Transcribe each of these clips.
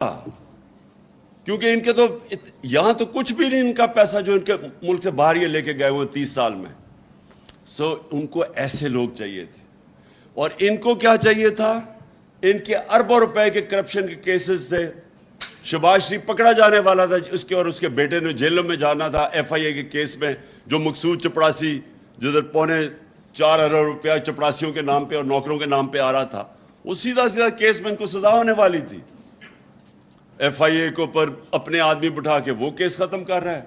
کیونکہ ان کے تو یہاں تو کچھ بھی نہیں ان کا پیسہ جو ان کے ملک سے باہر یہ لے کے گئے ہوئے 30 سال میں. سو ان کو ایسے لوگ چاہیے تھے. اور ان کو کیا چاہیے تھا؟ ان کے اربوں روپے کے کرپشن کے کیسز تھے. شہباز شریف پکڑا جانے والا تھا, اس کے اور اس کے بیٹے نے جیلوں میں جانا تھا ایف آئی اے کے کیس میں, جو مقصود چپڑاسی جدھر 4.25 ارب روپیہ چپڑاسیوں کے نام پہ اور نوکروں کے نام پہ آ رہا تھا, وہ سیدھا کیس میں ان کو سزا ہونے والی تھی. ایف آئی اے کے اوپر اپنے آدمی بٹھا کے وہ کیس ختم کر رہا ہے,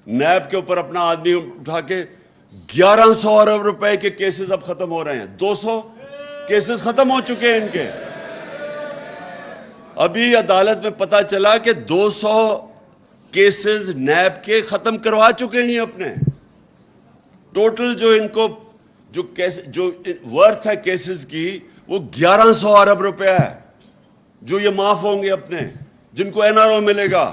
نیب کے اوپر اپنا آدمی اٹھا کے 1100 ارب روپے کے کیسز اب ختم ہو رہے ہیں. 200 کیسز ختم ہو چکے ہیں ان کے. ابھی عدالت میں پتا چلا کہ 200 کیسز نیب کے ختم کروا چکے ہیں اپنے. ٹوٹل جو ان کو جو ورتھ ہے کیسز کی وہ 1100 ارب روپے ہے, جو یہ معاف ہوں گے اپنے, جن کو این آر او ملے گا.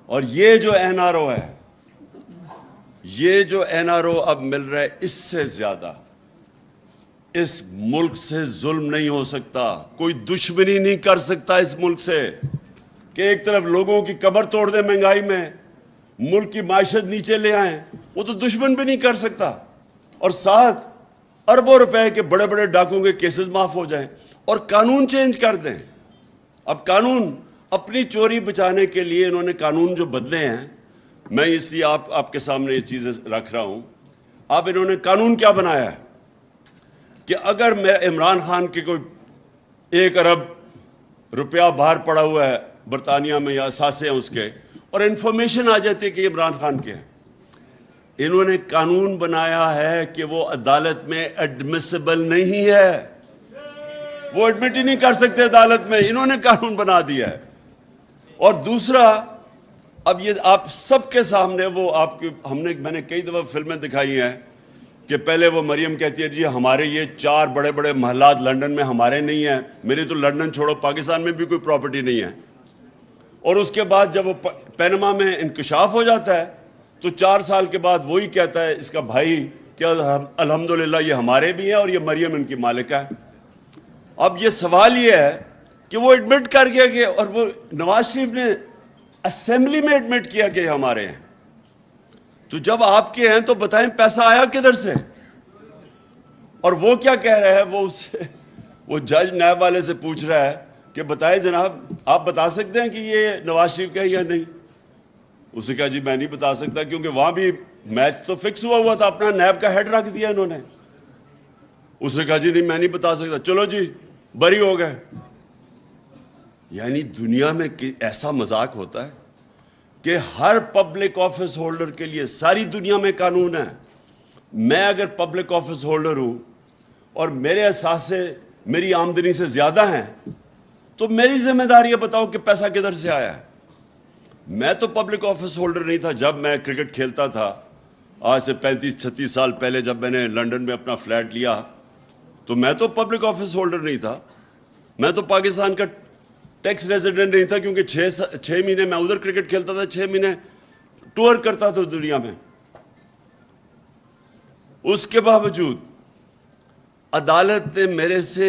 اور یہ جو این آر او ہے, یہ جو این آر او اب مل رہا ہے, اس سے زیادہ اس ملک سے ظلم نہیں ہو سکتا. کوئی دشمنی نہیں کر سکتا اس ملک سے کہ ایک طرف لوگوں کی کمر توڑ دیں مہنگائی میں, ملک کی معیشت نیچے لے آئیں. وہ تو دشمن بھی نہیں کر سکتا. اور ساتھ اربوں روپے کے بڑے بڑے ڈاکوں کے کیسز معاف ہو جائیں اور قانون چینج کر دیں. اب قانون اپنی چوری بچانے کے لیے انہوں نے قانون جو بدلے ہیں, میں اس لیے آپ کے سامنے یہ چیزیں رکھ رہا ہوں. اب انہوں نے قانون کیا بنایا ہے کہ اگر میں عمران خان کے کوئی 1 ارب روپیہ باہر پڑا ہوا ہے برطانیہ میں یا اثاثے ہیں اس کے, اور انفارمیشن آ جاتی ہے کہ عمران خان کے ہیں, انہوں نے قانون بنایا ہے کہ وہ عدالت میں ایڈمیسیبل نہیں ہے. وہ ایڈمٹ ہی نہیں کر سکتے عدالت میں. انہوں نے قانون بنا دیا ہے. اور دوسرا, اب یہ آپ سب کے سامنے وہ میں نے کئی دفعہ فلمیں دکھائی ہیں کہ پہلے وہ مریم کہتی ہے جی ہمارے یہ 4 بڑے بڑے محلات لنڈن میں ہمارے نہیں ہیں. میری تو لنڈن چھوڑو, پاکستان میں بھی کوئی پراپرٹی نہیں ہے. اور اس کے بعد جب وہ پینما میں انکشاف ہو جاتا ہے تو 4 سال کے بعد وہی کہتا ہے اس کا بھائی کہ الحمدللہ یہ ہمارے بھی ہیں اور یہ مریم ان کی مالکہ ہے. اب یہ سوال یہ ہے کہ وہ ایڈمٹ کر گیا کہ, اور وہ نواز شریف نے اسمبلی میں ایڈمٹ کیا کہ ہمارے ہیں. تو جب آپ کے ہیں تو بتائیں پیسہ آیا کدھر سے؟ اور وہ کیا کہہ رہا ہے, وہ جج نیب والے سے پوچھ رہا ہے کہ بتائیں جناب آپ بتا سکتے ہیں کہ یہ نواز شریف کا ہے یا نہیں؟ اس نے کہا جی میں نہیں بتا سکتا, کیونکہ وہاں بھی میچ تو فکس ہوا تھا, اپنا نیب کا ہیڈ رکھ دیا انہوں نے. اس نے کہا جی نہیں میں نہیں بتا سکتا, چلو جی بری ہو گئے. یعنی دنیا میں ایسا مذاق ہوتا ہے کہ ہر پبلک آفس ہولڈر کے لیے ساری دنیا میں قانون ہے. میں اگر پبلک آفس ہولڈر ہوں اور میرے اثاثے میری آمدنی سے زیادہ ہیں تو میری ذمہ داری ہے بتاؤ کہ پیسہ کدھر سے آیا ہے. میں تو پبلک آفس ہولڈر نہیں تھا جب میں کرکٹ کھیلتا تھا, آج سے 35-36 سال پہلے جب میں نے لنڈن میں اپنا فلیٹ لیا تو میں تو پبلک آفس ہولڈر نہیں تھا. میں تو پاکستان کا ٹیکس ریزیڈنٹ نہیں تھا, کیونکہ 6 مہینے میں ادھر کرکٹ کھیلتا تھا, 6 مہینے ٹور کرتا تھا دنیا میں. اس کے باوجود عدالت نے میرے سے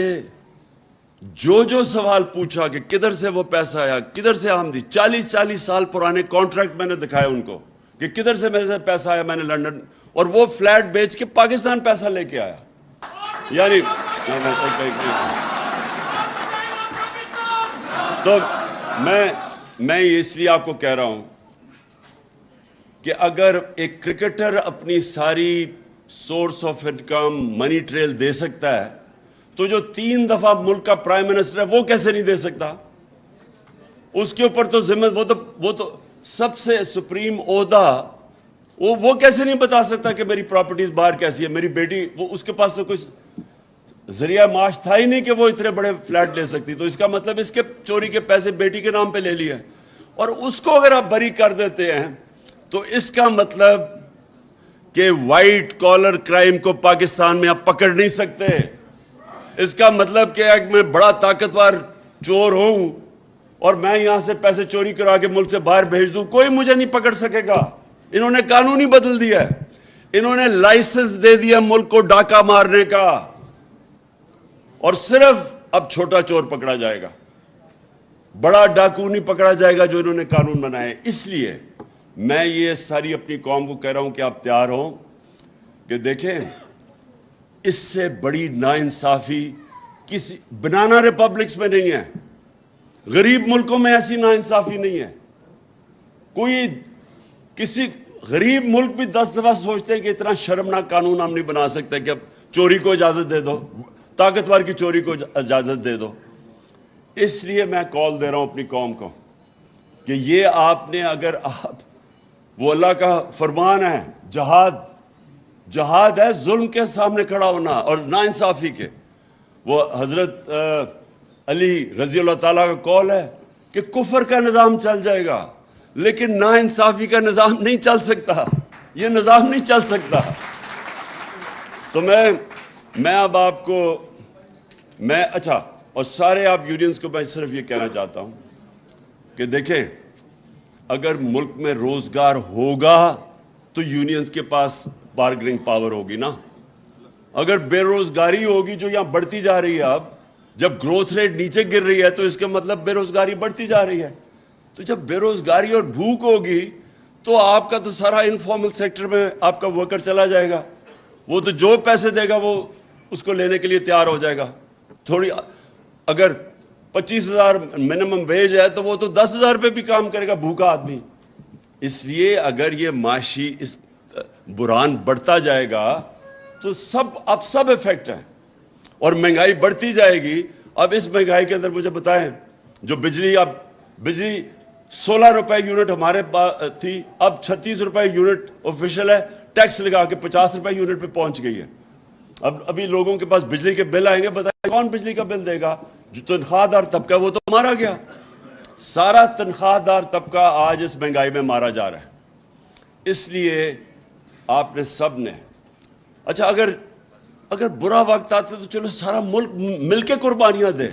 جو سوال پوچھا کہ کدھر سے وہ پیسہ آیا, کدھر سے آمدنی, 40 سال پرانے کانٹریکٹ میں نے دکھائے ان کو کہ کدھر سے میرے سے پیسہ آیا. میں نے لنڈن اور وہ فلیٹ بیچ کے پاکستان پیسہ لے کے آیا. یعنی تو میں اس لیے آپ کو کہہ رہا ہوں کہ اگر ایک کرکٹر اپنی ساری source of income money trail دے سکتا ہے تو جو 3 دفعہ ملک کا پرائم منسٹر ہے وہ کیسے نہیں دے سکتا؟ اس کے اوپر تو ذمہ, وہ تو سب سے سپریم عہدہ, وہ کیسے نہیں بتا سکتا کہ میری پراپرٹیز باہر کیسی ہے. میری بیٹی, وہ اس کے پاس تو کوئی ذریعہ معاش تھا ہی نہیں کہ وہ اتنے بڑے فلیٹ لے سکتی. تو اس کا مطلب اس کے چوری کے پیسے بیٹی کے نام پہ لے لیے, اور اس کو اگر آپ بری کر دیتے ہیں تو اس کا مطلب کہ وائٹ کالر کرائم کو پاکستان میں آپ پکڑ نہیں سکتے. اس کا مطلب کہ میں بڑا طاقتور چور ہوں اور میں یہاں سے پیسے چوری کرا کے ملک سے باہر بھیج دوں, کوئی مجھے نہیں پکڑ سکے گا. انہوں نے قانون ہی بدل دیا ہے. انہوں نے لائسنس دے دیا ملک کو ڈاکہ مارنے کا, اور صرف اب چھوٹا چور پکڑا جائے گا. بڑا ڈاکو نہیں پکڑا جائے گا جو انہوں نے قانون بنائے. اس لیے میں یہ ساری اپنی قوم کو کہہ رہا ہوں کہ آپ تیار ہوں کہ دیکھیں اس سے بڑی ناانصافی کسی بنانا ریپبلکس میں نہیں ہے. غریب ملکوں میں ایسی ناانصافی نہیں ہے. کوئی کسی غریب ملک بھی 10 دفعہ سوچتے ہیں کہ اتنا شرمناک قانون ہم نہیں بنا سکتے کہ اب چوری کو اجازت دے دو, طاقتور کی چوری کو اجازت دے دو. اس لیے میں کال دے رہا ہوں اپنی قوم کو کہ یہ آپ نے اگر آپ وہ اللہ کا فرمان ہے, جہاد ہے ظلم کے سامنے کھڑا ہونا اور ناانصافی کے. وہ حضرت علی رضی اللہ تعالیٰ کا قول ہے کہ کفر کا نظام چل جائے گا لیکن ناانصافی کا نظام نہیں چل سکتا. یہ نظام نہیں چل سکتا. تو میں اب آپ کو اچھا اور سارے آپ یونینز کو میں صرف یہ کہنا چاہتا ہوں کہ دیکھیں اگر ملک میں روزگار ہوگا تو یونینز کے پاس بارگننگ پاور ہوگی نا. اگر بے روزگاری ہوگی جو یہاں بڑھتی جا رہی ہے, اب جب گروتھ ریٹ نیچے گر رہی ہے تو اس کا مطلب بے روزگاری بڑھتی جا رہی ہے. تو جب بے روزگاری اور بھوک ہوگی تو آپ کا تو سارا انفارمل سیکٹر میں آپ کا ورکر چلا جائے گا. وہ تو جو پیسے دے گا وہ اس کو لینے کے لیے تیار ہو جائے گا. تھوڑی اگر 25,000 منیمم ویج ہے تو وہ تو 10,000 پہ بھی کام کرے گا بھوکا آدمی. اس لیے اگر یہ معاشی اس بحران بڑھتا جائے گا تو اب سب افیکٹ ہیں اور مہنگائی بڑھتی جائے گی. اب اس مہنگائی کے اندر مجھے بتائیں جو بجلی 16 روپے یونٹ ہمارے پاس تھی اب 36 روپے یونٹ آفیشیل ہے, ٹیکس لگا کے 50 روپے یونٹ پہ پہنچ گئی ہے. ابھی لوگوں کے پاس بجلی کے بل آئیں گے, بتائیں کون بجلی کا بل دے گا؟ جو تنخواہ دار طبقہ وہ تو مارا گیا. سارا تنخواہ دار طبقہ آج اس مہنگائی میں مارا جا رہا ہے. اس لیے آپ نے سب نے اچھا اگر برا وقت آتا تو چلو سارا ملک مل کے قربانیاں دے.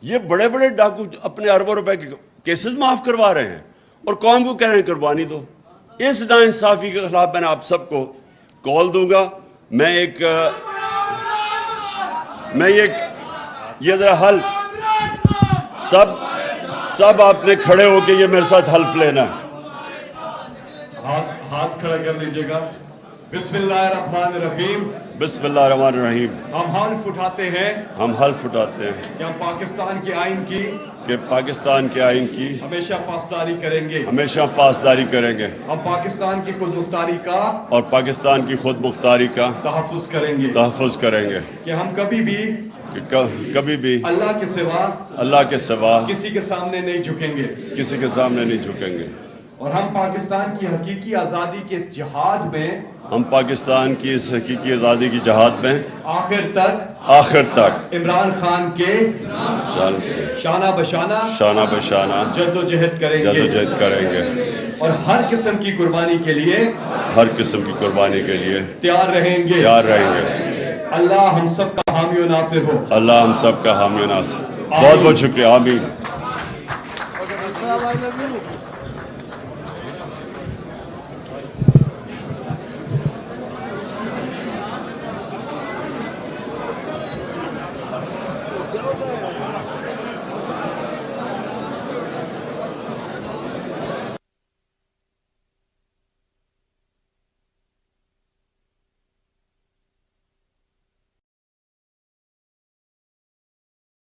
یہ بڑے بڑے ڈاکو اپنے اربوں روپے کے کیسز معاف کروا رہے ہیں اور قوم کو کہہ رہے ہیں قربانی دو. اس ناانصافی کے خلاف میں آپ سب کو کال دوں گا. یہ ذرا حلف سب آپ نے کھڑے ہو کے یہ میرے ساتھ حلف لینا ہے. ہاتھ کھڑا کر لیجئے گا. بسم اللہ الرحمن الرحیم. بسم اللہ الرحمن الرحیم. ہم حلف اٹھاتے ہیں کہ ہم پاکستان کے آئین کی ہمیشہ پاسداری کریں گے. ہم پاکستان کی خود مختاری کا تحفظ کریں گے کہ ہم کبھی بھی اللہ کے سوا کسی کے سامنے نہیں جھکیں گے. اور ہم پاکستان کی حقیقی آزادی کے اس جہاد میں آخر تک عمران خان کے شانہ بشانہ جد و جہد کریں گے اور ہر قسم کی قربانی کے لیے تیار رہیں گے. اللہ ہم سب کا حامی و ناصر ہو. بہت بہت شکریہ. آمین.